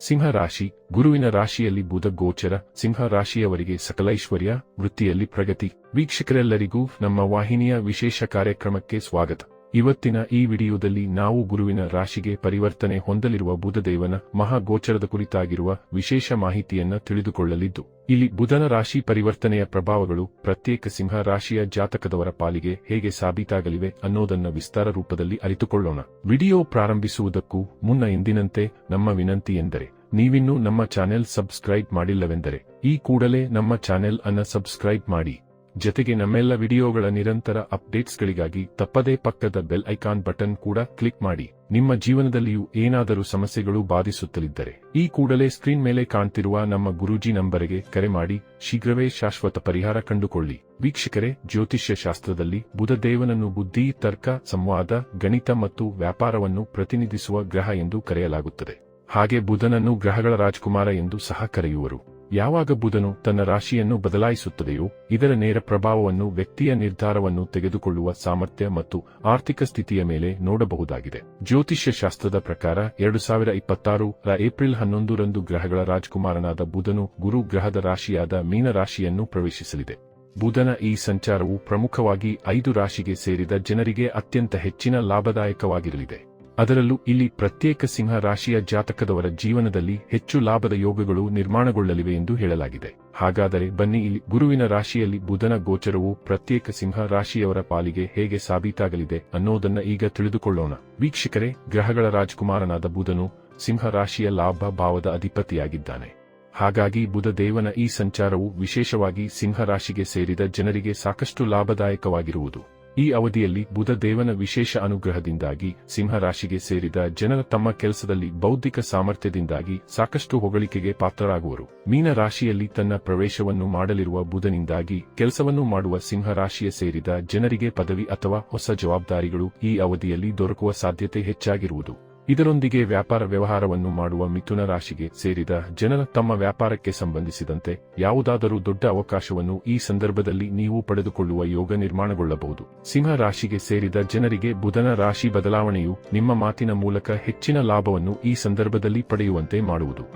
ಸಿಂಹ ರಾಶಿ, ಗುರುವಿನ ರಾಶಿಯಲ್ಲಿ ಬುಧ ಗೋಚರ. ಸಿಂಹ ರಾಶಿಯವರಿಗೆ ಸಕಲೈಶ್ವರ್ಯ, ವೃತ್ತಿಯಲ್ಲಿ ಪ್ರಗತಿ. ವೀಕ್ಷಕರೆಲ್ಲರಿಗೂ ನಮ್ಮ ವಾಹಿನಿಯ ವಿಶೇಷ ಕಾರ್ಯಕ್ರಮಕ್ಕೆ ಸ್ವಾಗತ. ಇವತ್ತಿನ ಈ ವಿಡಿಯೋದಲ್ಲಿ ನಾವು ಗುರುವಿನ ರಾಶಿಗೆ ಪರಿವರ್ತನೆ ಹೊಂದಲಿರುವ ಬುಧದೇವನ ಮಹಾಗೋಚರದ ಕುರಿತಾಗಿರುವ ವಿಶೇಷ ಮಾಹಿತಿಯನ್ನ ತಿಳಿದುಕೊಳ್ಳಲಿದ್ದು, ಇಲ್ಲಿ ಬುಧನ ರಾಶಿ ಪರಿವರ್ತನೆಯ ಪ್ರಭಾವಗಳು ಪ್ರತ್ಯೇಕ ಸಿಂಹ ರಾಶಿಯ ಜಾತಕದವರ ಪಾಲಿಗೆ ಹೇಗೆ ಸಾಬೀತಾಗಲಿವೆ ಅನ್ನೋದನ್ನ ವಿಸ್ತಾರ ರೂಪದಲ್ಲಿ ಅರಿತುಕೊಳ್ಳೋಣ. ವಿಡಿಯೋ ಪ್ರಾರಂಭಿಸುವುದಕ್ಕೂ ಮುನ್ನ ಎಂದಿನಂತೆ ನಮ್ಮ ವಿನಂತಿ ಎಂದರೆ, ನೀವಿನ್ನೂ ನಮ್ಮ ಚಾನೆಲ್ ಸಬ್ಸ್ಕ್ರೈಬ್ ಮಾಡಿಲ್ಲವೆಂದರೆ ಈ ಕೂಡಲೇ ನಮ್ಮ ಚಾನೆಲ್ ಅನ್ನ ಸಬ್ಸ್ಕ್ರೈಬ್ ಮಾಡಿ. ಜತೆಗೆ ನಮ್ಮೆಲ್ಲ ವಿಡಿಯೋಗಳ ನಿರಂತರ ಅಪ್ಡೇಟ್ಸ್ಗಳಿಗಾಗಿ ತಪ್ಪದೇ ಪಕ್ಕದ ಬೆಲ್ ಐಕಾನ್ ಬಟನ್ ಕೂಡ ಕ್ಲಿಕ್ ಮಾಡಿ. ನಿಮ್ಮ ಜೀವನದಲ್ಲಿಯೂ ಏನಾದರೂ ಸಮಸ್ಯೆಗಳು ಬಾಧಿಸುತ್ತಲಿದ್ದರೆ ಈ ಕೂಡಲೇ ಸ್ಕ್ರೀನ್ ಮೇಲೆ ಕಾಣ್ತಿರುವ ನಮ್ಮ ಗುರೂಜಿ ನಂಬರಿಗೆ ಕರೆ ಮಾಡಿ ಶೀಘ್ರವೇ ಶಾಶ್ವತ ಪರಿಹಾರ ಕಂಡುಕೊಳ್ಳಿ. ವೀಕ್ಷಕರೇ, ಜ್ಯೋತಿಷ್ಯ ಶಾಸ್ತ್ರದಲ್ಲಿ ಬುಧದೇವನನ್ನು ಬುದ್ಧಿ, ತರ್ಕ, ಸಂವಾದ, ಗಣಿತ ಮತ್ತು ವ್ಯಾಪಾರವನ್ನು ಪ್ರತಿನಿಧಿಸುವ ಗ್ರಹ ಎಂದು ಕರೆಯಲಾಗುತ್ತದೆ. ಹಾಗೆ ಬುಧನನ್ನು ಗ್ರಹಗಳ ರಾಜಕುಮಾರ ಎಂದು ಸಹ ಕರೆಯುವರು. ಯಾವಾಗ ಬುಧನು ತನ್ನ ರಾಶಿಯನ್ನು ಬದಲಾಯಿಸುತ್ತದೆಯೋ ಇದರ ನೇರ ಪ್ರಭಾವವನ್ನು ವ್ಯಕ್ತಿಯ ನಿರ್ಧಾರವನ್ನು ತೆಗೆದುಕೊಳ್ಳುವ ಸಾಮರ್ಥ್ಯ ಮತ್ತು ಆರ್ಥಿಕ ಸ್ಥಿತಿಯ ಮೇಲೆ ನೋಡಬಹುದಾಗಿದೆ. ಜ್ಯೋತಿಷ್ಯ ಶಾಸ್ತ್ರದ ಪ್ರಕಾರ 2026 ರ ಏಪ್ರಿಲ್ 11ರಂದು ಗ್ರಹಗಳ ರಾಜಕುಮಾರನಾದ ಬುಧನು ಗುರು ಗ್ರಹದ ರಾಶಿಯಾದ ಮೀನ ರಾಶಿಯನ್ನು ಪ್ರವೇಶಿಸಲಿದೆ. ಬುಧನ ಈ ಸಂಚಾರವು ಪ್ರಮುಖವಾಗಿ 5 ರಾಶಿಗೆ ಸೇರಿದ ಜನರಿಗೆ ಅತ್ಯಂತ ಹೆಚ್ಚಿನ ಲಾಭದಾಯಕವಾಗಿರಲಿದೆ. ಅದರಲ್ಲೂ ಇಲ್ಲಿ ಪ್ರತ್ಯೇಕ ಸಿಂಹ ರಾಶಿಯ ಜಾತಕದವರ ಜೀವನದಲ್ಲಿ ಹೆಚ್ಚು ಲಾಭದ ಯೋಗಗಳು ನಿರ್ಮಾಣಗೊಳ್ಳಲಿವೆ ಎಂದು ಹೇಳಲಾಗಿದೆ. ಹಾಗಾದರೆ ಬನ್ನಿ, ಇಲ್ಲಿ ಗುರುವಿನ ರಾಶಿಯಲ್ಲಿ ಬುಧನ ಗೋಚರವು ಪ್ರತ್ಯೇಕ ಸಿಂಹ ರಾಶಿಯವರ ಪಾಲಿಗೆ ಹೇಗೆ ಸಾಬೀತಾಗಲಿದೆ ಅನ್ನೋದನ್ನ ಈಗ ತಿಳಿದುಕೊಳ್ಳೋಣ. ವೀಕ್ಷಕರೇ, ಗ್ರಹಗಳ ರಾಜಕುಮಾರನಾದ ಬುಧನು ಸಿಂಹ ರಾಶಿಯ ಲಾಭ ಭಾವದ ಅಧಿಪತಿಯಾಗಿದ್ದಾನೆ. ಹಾಗಾಗಿ ಬುಧದೇವನ ಈ ಸಂಚಾರವು ವಿಶೇಷವಾಗಿ ಸಿಂಹ ರಾಶಿಗೆ ಸೇರಿದ ಜನರಿಗೆ ಸಾಕಷ್ಟು ಲಾಭದಾಯಕವಾಗಿರುವುದು. ಈ ಅವಧಿಯಲ್ಲಿ ಬುಧದೇವನ ವಿಶೇಷ ಅನುಗ್ರಹದಿಂದಾಗಿ ಸಿಂಹ ರಾಶಿಗೆ ಸೇರಿದ ಜನರ ತಮ್ಮ ಕೆಲಸದಲ್ಲಿ ಬೌದ್ಧಿಕ ಸಾಮರ್ಥ್ಯದಿಂದಾಗಿ ಸಾಕಷ್ಟು ಹೊಗಳಿಕೆಗೆ ಪಾತ್ರರಾಗುವರು. ಮೀನ ರಾಶಿಯಲ್ಲಿ ತನ್ನ ಪ್ರವೇಶವನ್ನು ಮಾಡಲಿರುವ ಬುಧನಿಂದಾಗಿ ಕೆಲಸವನ್ನು ಮಾಡುವ ಸಿಂಹ ರಾಶಿಯ ಸೇರಿದ ಜನರಿಗೆ ಪದವಿ ಅಥವಾ ಹೊಸ ಜವಾಬ್ದಾರಿಗಳು ಈ ಅವಧಿಯಲ್ಲಿ ದೊರಕುವ ಸಾಧ್ಯತೆ ಹೆಚ್ಚಾಗಿರುವುದು. ಇದರೊಂದಿಗೆ ವ್ಯಾಪಾರ ವ್ಯವಹಾರವನ್ನು ಮಾಡುವ ಮಿಥುನ ರಾಶಿಗೆ ಸೇರಿದ ಜನರ ತಮ್ಮ ವ್ಯಾಪಾರಕ್ಕೆ ಸಂಬಂಧಿಸಿದಂತೆ ಯಾವುದಾದರೂ ದೊಡ್ಡ ಅವಕಾಶವನ್ನು ಈ ಸಂದರ್ಭದಲ್ಲಿ ನೀವು ಪಡೆದುಕೊಳ್ಳುವ ಯೋಗ ನಿರ್ಮಾಣಗೊಳ್ಳಬಹುದು. ಸಿಂಹ ರಾಶಿಗೆ ಸೇರಿದ ಜನರಿಗೆ ಬುಧನ ರಾಶಿ ಬದಲಾವಣೆಯು ನಿಮ್ಮ ಮಾತಿನ ಮೂಲಕ ಹೆಚ್ಚಿನ ಲಾಭವನ್ನು ಈ ಸಂದರ್ಭದಲ್ಲಿ ಪಡೆಯುವಂತೆ ಮಾಡುವುದು.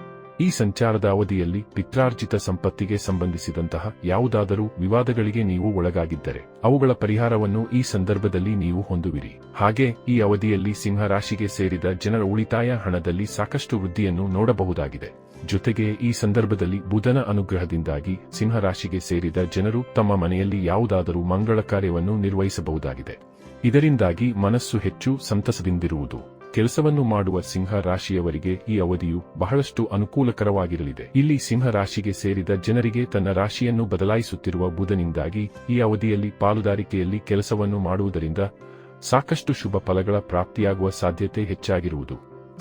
ಈ ಸಂಚಾರದ ಅವಧಿಯಲ್ಲಿ ಪಿತ್ರಾರ್ಜಿತ ಸಂಪತ್ತಿಗೆ ಸಂಬಂಧಿಸಿದಂತಹ ಯಾವುದಾದರೂ ವಿವಾದಗಳಿಗೆ ನೀವು ಒಳಗಾಗಿದ್ದರೆ ಅವುಗಳ ಪರಿಹಾರವನ್ನು ಈ ಸಂದರ್ಭದಲ್ಲಿ ನೀವು ಹೊಂದುವಿರಿ. ಹಾಗೆ ಈ ಅವಧಿಯಲ್ಲಿ ಸಿಂಹ ರಾಶಿಗೆ ಸೇರಿದ ಜನರ ಉಳಿತಾಯ ಹಣದಲ್ಲಿ ಸಾಕಷ್ಟು ವೃದ್ಧಿಯನ್ನು ನೋಡಬಹುದಾಗಿದೆ. ಜೊತೆಗೆ ಈ ಸಂದರ್ಭದಲ್ಲಿ ಬುಧನ ಅನುಗ್ರಹದಿಂದಾಗಿ ಸಿಂಹ ರಾಶಿಗೆ ಸೇರಿದ ಜನರು ತಮ್ಮ ಮನೆಯಲ್ಲಿ ಯಾವುದಾದರೂ ಮಂಗಳ ಕಾರ್ಯವನ್ನು ನಿರ್ವಹಿಸಬಹುದಾಗಿದೆ. ಇದರಿಂದಾಗಿ ಮನಸ್ಸು ಹೆಚ್ಚು ಸಂತಸದಿಂದಿರುವುದು. ಕೆಲಸವನ್ನು ಮಾಡುವ ಸಿಂಹ ರಾಶಿಯವರಿಗೆ ಈ ಅವಧಿಯು ಬಹಳಷ್ಟು ಅನುಕೂಲಕರವಾಗಿರಲಿದೆ. ಇಲ್ಲಿ ಸಿಂಹ ರಾಶಿಗೆ ಸೇರಿದ ಜನರಿಗೆ ತನ್ನ ರಾಶಿಯನ್ನು ಬದಲಾಯಿಸುತ್ತಿರುವ ಬುಧನಿಂದಾಗಿ ಈ ಅವಧಿಯಲ್ಲಿ ಪಾಲುದಾರಿಕೆಯಲ್ಲಿ ಕೆಲಸವನ್ನು ಮಾಡುವುದರಿಂದ ಸಾಕಷ್ಟು ಶುಭ ಫಲಗಳ ಪ್ರಾಪ್ತಿಯಾಗುವ ಸಾಧ್ಯತೆ ಹೆಚ್ಚಾಗಿರುವುದು.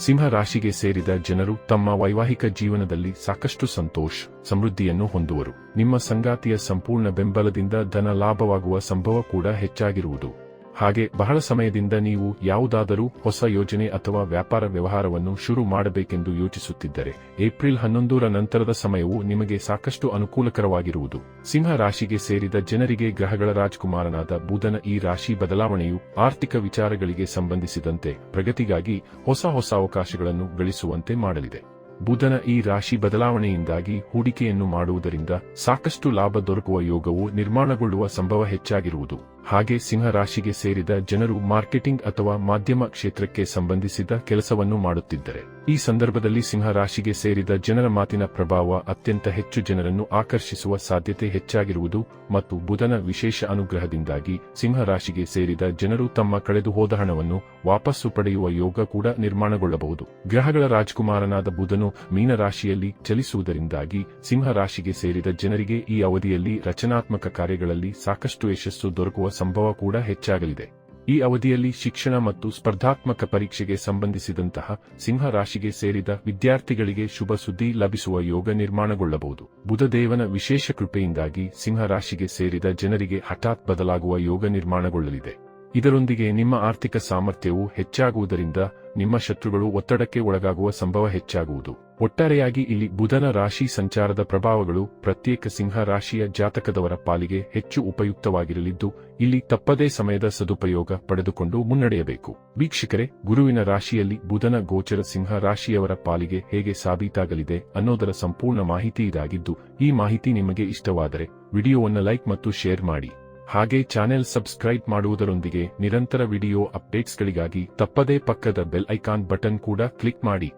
ಸಿಂಹ ರಾಶಿಗೆ ಸೇರಿದ ಜನರು ತಮ್ಮ ವೈವಾಹಿಕ ಜೀವನದಲ್ಲಿ ಸಾಕಷ್ಟು ಸಂತೋಷ, ಸಮೃದ್ಧಿಯನ್ನು ಹೊಂದುವರು. ನಿಮ್ಮ ಸಂಗಾತಿಯ ಸಂಪೂರ್ಣ ಬೆಂಬಲದಿಂದ ಧನ ಲಾಭವಾಗುವ ಸಂಭವ ಕೂಡ ಹೆಚ್ಚಾಗಿರುವುದು. ಹಾಗೆ ಬಹಳ ಸಮಯದಿಂದ ನೀವು ಯಾವುದಾದರೂ ಹೊಸ ಯೋಜನೆ ಅಥವಾ ವ್ಯಾಪಾರ ವ್ಯವಹಾರವನ್ನು ಶುರು ಮಾಡಬೇಕೆಂದು ಯೋಚಿಸುತ್ತಿದ್ದರೆ ಏಪ್ರಿಲ್ 11ರ ನಂತರದ ಸಮಯವು ನಿಮಗೆ ಸಾಕಷ್ಟು ಅನುಕೂಲಕರವಾಗಿರುವುದು. ಸಿಂಹ ರಾಶಿಗೆ ಸೇರಿದ ಜನರಿಗೆ ಗ್ರಹಗಳ ರಾಜಕುಮಾರನಾದ ಬುಧನ ಈ ರಾಶಿ ಬದಲಾವಣೆಯು ಆರ್ಥಿಕ ವಿಚಾರಗಳಿಗೆ ಸಂಬಂಧಿಸಿದಂತೆ ಪ್ರಗತಿಗಾಗಿ ಹೊಸ ಅವಕಾಶಗಳನ್ನು ಗಳಿಸುವಂತೆ ಮಾಡಲಿದೆ. ಬುಧನ ಈ ರಾಶಿ ಬದಲಾವಣೆಯಿಂದಾಗಿ ಹೂಡಿಕೆಯನ್ನು ಮಾಡುವುದರಿಂದ ಸಾಕಷ್ಟು ಲಾಭ ದೊರಕುವ ಯೋಗವು ನಿರ್ಮಾಣಗೊಳ್ಳುವ ಸಂಭವ ಹೆಚ್ಚಾಗಿರುವುದು. ಹಾಗೆ ಸಿಂಹ ರಾಶಿಗೆ ಸೇರಿದ ಜನರು ಮಾರ್ಕೆಟಿಂಗ್ ಅಥವಾ ಮಾಧ್ಯಮ ಕ್ಷೇತ್ರಕ್ಕೆ ಸಂಬಂಧಿಸಿದ ಕೆಲಸವನ್ನು ಮಾಡುತ್ತಿದ್ದರೆ ಈ ಸಂದರ್ಭದಲ್ಲಿ ಸಿಂಹ ರಾಶಿಗೆ ಸೇರಿದ ಜನರ ಮಾತಿನ ಪ್ರಭಾವ ಅತ್ಯಂತ ಹೆಚ್ಚು ಜನರನ್ನು ಆಕರ್ಷಿಸುವ ಸಾಧ್ಯತೆ ಹೆಚ್ಚಾಗಿರುವುದು. ಮತ್ತು ಬುಧನ ವಿಶೇಷ ಅನುಗ್ರಹದಿಂದಾಗಿ ಸಿಂಹ ರಾಶಿಗೆ ಸೇರಿದ ಜನರು ತಮ್ಮ ಕಳೆದು ಹೋದ ಹಣವನ್ನು ವಾಪಸ್ಸು ಪಡೆಯುವ ಯೋಗ ಕೂಡ ನಿರ್ಮಾಣಗೊಳ್ಳಬಹುದು. ಗ್ರಹಗಳ ರಾಜಕುಮಾರನಾದ ಬುಧನು ಮೀನ ರಾಶಿಯಲ್ಲಿ ಚಲಿಸುವುದರಿಂದಾಗಿ ಸಿಂಹ ರಾಶಿಗೆ ಸೇರಿದ ಜನರಿಗೆ ಈ ಅವಧಿಯಲ್ಲಿ ರಚನಾತ್ಮಕ ಕಾರ್ಯಗಳಲ್ಲಿ ಸಾಕಷ್ಟು ಯಶಸ್ಸು ದೊರಕುವ ಸಂಭವ ಕೂಡ ಹೆಚ್ಚಾಗಲಿದೆ. ಈ ಅವಧಿಯಲ್ಲಿ ಶಿಕ್ಷಣ ಮತ್ತು ಸ್ಪರ್ಧಾತ್ಮಕ ಪರೀಕ್ಷೆಗೆ ಸಂಬಂಧಿಸಿದಂತಹ ಸಿಂಹ ರಾಶಿಗೆ ಸೇರಿದ ವಿದ್ಯಾರ್ಥಿಗಳಿಗೆ ಶುಭ ಸುದ್ದಿ ಲಭಿಸುವ ಯೋಗ ನಿರ್ಮಾಣಗೊಳ್ಳಬಹುದು. ಬುಧದೇವನ ವಿಶೇಷ ಕೃಪೆಯಿಂದಾಗಿ ಸಿಂಹ ರಾಶಿಗೆ ಸೇರಿದ ಜನರಿಗೆ ಹಠಾತ್ ಬದಲಾಗುವ ಯೋಗ ನಿರ್ಮಾಣಗೊಳ್ಳಲಿದೆ. ಇದರೊಂದಿಗೆ ನಿಮ್ಮ ಆರ್ಥಿಕ ಸಾಮರ್ಥ್ಯವು ಹೆಚ್ಚಾಗುವುದರಿಂದ ನಿಮ್ಮ ಶತ್ರುಗಳು ಒತ್ತಡಕ್ಕೆ ಒಳಗಾಗುವ ಸಂಭವ ಹೆಚ್ಚಾಗುವುದು. ಒಟ್ಟಾರೆಯಾಗಿ ಇಲ್ಲಿ ಬುಧನ ರಾಶಿ ಸಂಚಾರದ ಪ್ರಭಾವಗಳು ಪ್ರತ್ಯೇಕ ಸಿಂಹ ರಾಶಿಯ ಜಾತಕದವರ ಪಾಲಿಗೆ ಹೆಚ್ಚು ಉಪಯುಕ್ತವಾಗಿರಲಿದ್ದು, ಇಲ್ಲಿ ತಪ್ಪದೇ ಸಮಯದ ಸದುಪಯೋಗ ಪಡೆದುಕೊಂಡು ಮುನ್ನಡೆಯಬೇಕು. ವೀಕ್ಷಕರೇ, ಗುರುವಿನ ರಾಶಿಯಲ್ಲಿ ಬುಧನ ಗೋಚರ ಸಿಂಹ ರಾಶಿಯವರ ಪಾಲಿಗೆ ಹೇಗೆ ಸಾಬೀತಾಗಲಿದೆ ಅನ್ನೋದರ ಸಂಪೂರ್ಣ ಮಾಹಿತಿ ಇದಾಗಿದ್ದು, ಈ ಮಾಹಿತಿ ನಿಮಗೆ ಇಷ್ಟವಾದರೆ ವಿಡಿಯೋವನ್ನು ಲೈಕ್ ಮತ್ತು ಶೇರ್ ಮಾಡಿ. ಹಾಗೆ ಚಾನೆಲ್ ಸಬ್ಸ್ಕ್ರೈಬ್ ಮಾಡುವುದರೊಂದಿಗೆ ನಿರಂತರ ವಿಡಿಯೋ ಅಪ್ಡೇಟ್ಸ್ಗಳಿಗಾಗಿ ತಪ್ಪದೇ ಪಕ್ಕದ ಬೆಲ್ ಐಕಾನ್ ಬಟನ್ ಕೂಡ ಕ್ಲಿಕ್ ಮಾಡಿ.